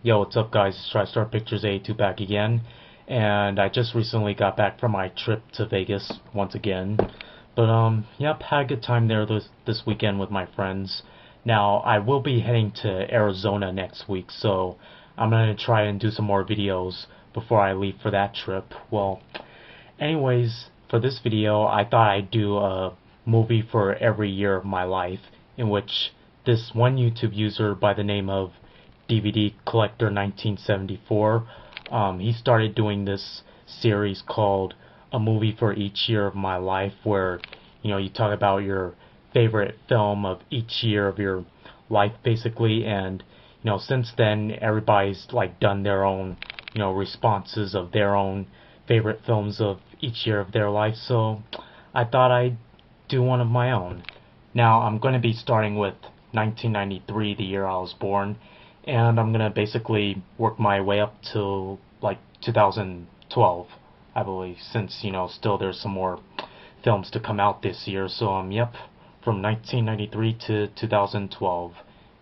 Yo, what's up guys, it's TriStar Pictures A2 back again, and I just recently got back from my trip to Vegas once again. Yep, had a good time there this weekend with my friends. Now, I will be heading to Arizona next week, so I'm gonna try and do some more videos before I leave for that trip. Anyways, for this video, I thought I'd do a movie for every year of my life, in which this one YouTube user by the name of DVD Collector 1974, he started doing this series called A Movie for Each Year of My Life, where you talk about your favorite film of each year of your life basically. And since then everybody's like done their own responses of their own favorite films of each year of their life, so I thought I'd do one of my own. Now I'm going to be starting with 1993, the year I was born, and I'm going to basically work my way up to like 2012, I believe, since still there's some more films to come out this year. So yep, from 1993 to 2012,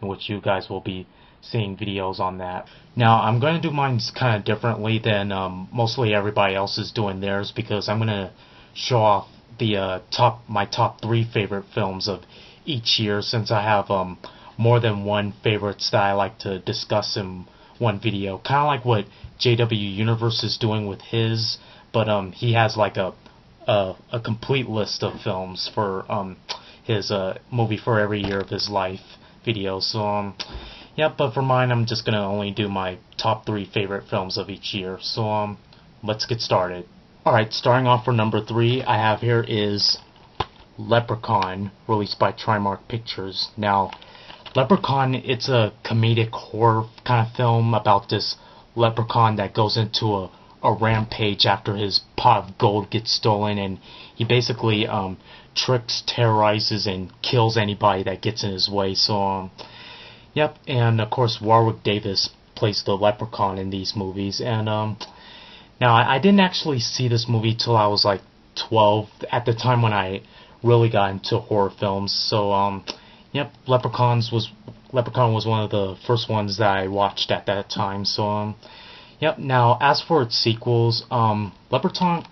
in which you guys will be seeing videos on that. Now I'm going to do mine kind of differently than mostly everybody else is doing theirs, because I'm going to show off the my top 3 favorite films of each year, since I have more than one favorites that I like to discuss in one video, kind of like what JW Universe is doing with his, but he has like a complete list of films for his movie for every year of his life video. So yeah, but for mine I'm just gonna only do my top 3 favorite films of each year. So let's get started. Alright, starting off for number 3, I have here is Leprechaun, released by Trimark Pictures. Now, Leprechaun, it's a comedic horror kind of film about this leprechaun that goes into a rampage after his pot of gold gets stolen, and he basically tricks, terrorizes, and kills anybody that gets in his way. So yep, and of course Warwick Davis plays the leprechaun in these movies. And now I didn't actually see this movie till I was like 12, at the time when I really got into horror films. So yep, Leprechaun was one of the first ones that I watched at that time. So yep. Now as for its sequels, Leprechaun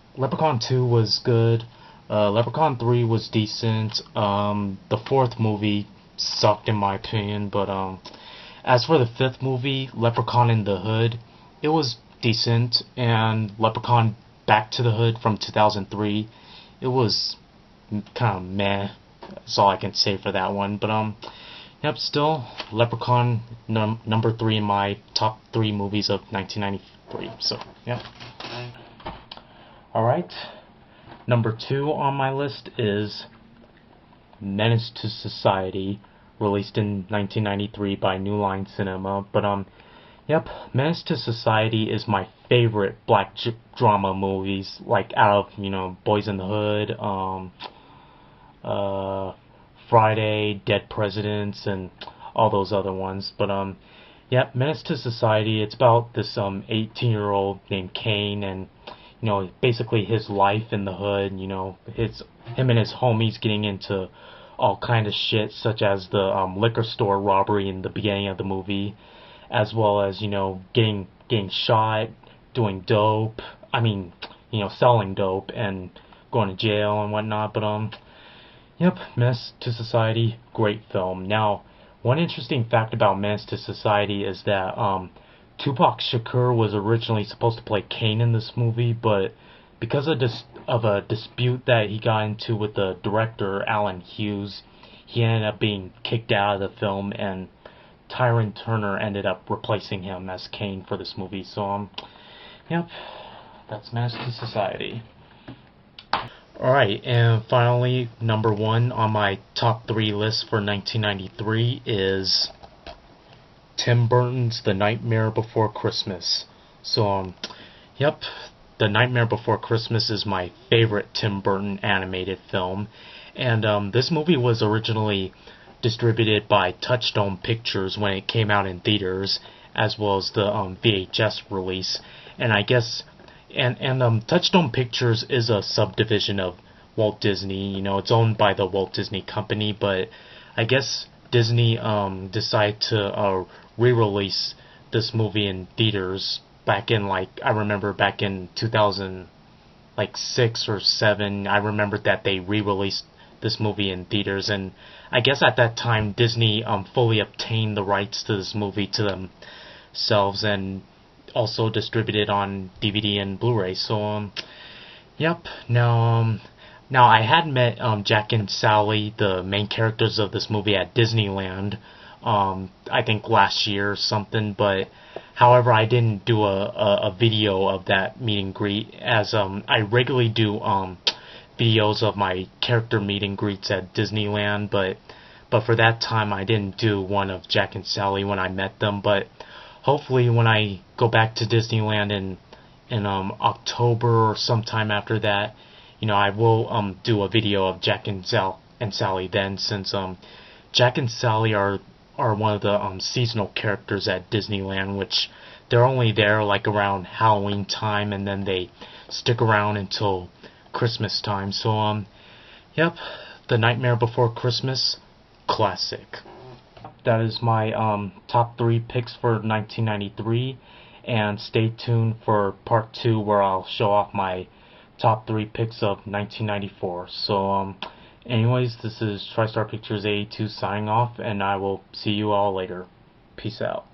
2 was good. Leprechaun 3 was decent. The 4th movie sucked in my opinion, but as for the 5th movie, Leprechaun in the Hood, it was decent. And Leprechaun Back to the Hood from 2003, it was kind of meh. That's all I can say for that one. But yep, still Leprechaun number 3 in my top 3 movies of 1993. So yep. Alright, number 2 on my list is Menace to Society, released in 1993 by New Line Cinema. But yep, Menace to Society is my favorite black drama movies, like out of Boys in the Hood, Friday, Dead Presidents, and all those other ones. But yeah, Menace to Society, it's about this 18-year-old named Kane, and basically his life in the hood. Him and his homies getting into all kind of shit, such as the liquor store robbery in the beginning of the movie, as well as getting shot, doing dope. I mean, selling dope and going to jail and whatnot. But yep, Menace to Society, great film. Now, one interesting fact about Menace to Society is that Tupac Shakur was originally supposed to play Kane in this movie, but because of a dispute that he got into with the director, Alan Hughes, he ended up being kicked out of the film, and Tyrone Turner ended up replacing him as Kane for this movie. So yep, that's Menace to Society. Alright, and finally, number 1 on my top 3 list for 1993 is Tim Burton's The Nightmare Before Christmas. So, yep, The Nightmare Before Christmas is my favorite Tim Burton animated film. And this movie was originally distributed by Touchstone Pictures when it came out in theaters, as well as the VHS release. And I guess Touchstone Pictures is a subdivision of Walt Disney. It's owned by the Walt Disney Company, but I guess Disney decided to re-release this movie in theaters back in, like, I remember back in 2000, like 6 or 7. I remember that they re-released this movie in theaters, and I guess at that time Disney fully obtained the rights to this movie to themselves and also distributed on DVD and Blu-ray. So yep. Now I had met Jack and Sally, the main characters of this movie, at Disneyland. I think last year or something, but however, I didn't do a video of that meet and greet, as I regularly do videos of my character meet and greets at Disneyland, but for that time I didn't do one of Jack and Sally when I met them. But hopefully when I go back to Disneyland in October or sometime after that, I will do a video of Jack and Sally then, since Jack and Sally are one of the seasonal characters at Disneyland, which they're only there like around Halloween time, and then they stick around until Christmas time. So yep, The Nightmare Before Christmas, classic. That is my top 3 picks for 1993, and stay tuned for part 2 where I'll show off my top 3 picks of 1994. So anyways, this is TriStar Pictures 82 signing off, and I will see you all later. Peace out.